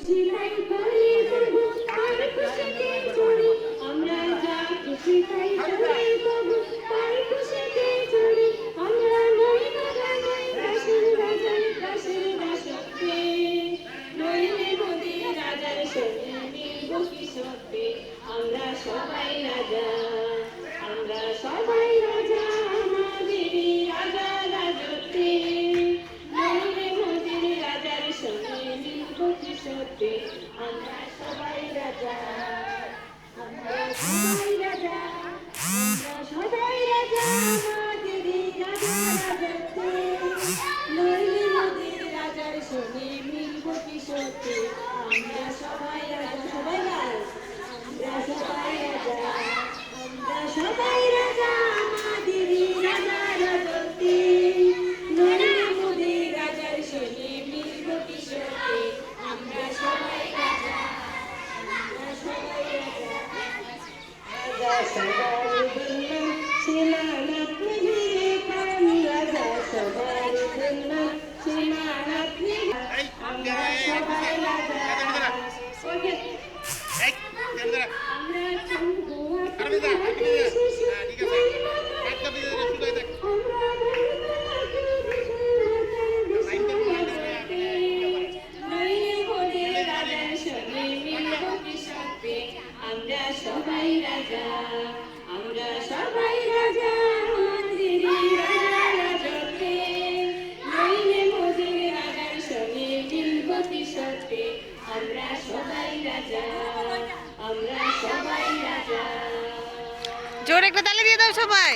সেলাই করে তবু তার খুশিতে চড়ি আমরা যা খুশি তাই করে তবু তার খুশিতে চড়ি আমরা নই রাজা নই দাসের রাজার দাসের দাসত্বে নইলে মোদের রাজার সঙ্গে মিলব কি সত্যে আমরা সবাই রাজা আমরা সবাই রাজা আমাদেরই রাজা রাজত্বে নইলে মোদের রাজার সঙ্গে মিলব কি সত্যে আমরা সবাই রাজা আমরা সবাই রাজা আমরা সবাই রাজা আমাদেরই রাজা রাজত্বে নইলে মোদের রাজার সঙ্গে মিলব কি সত্যে আমরা সবাই রাজা সবাই আমরা সবাই রাজা আমরা সবাই রাজা আমাদেরই রাজা রাজত্বে নইলে মোদের রাজার সঙ্গে মিলব কি সত্যে আমরা সবাই রাজা আমরা সবাই রাজা রাজা সবার জন্য সীমানাথ নিয়ে প্রাণ রাজা সবার জন্য সীমানাথ নিয়ে আমরা সবাই রাজা আমরা চঙ্গু আপনাকে শিশু আমরা সবাই রাজা আমরা সবাই রাজা আমাদেরই রাজা রাজত্বে নইলে মোদের রাজার সঙ্গে মিলব কি সত্যে আমরা সবাই রাজা আমরা সবাই রাজা জোরে একটু তালি দিয়ে দাও সবাই।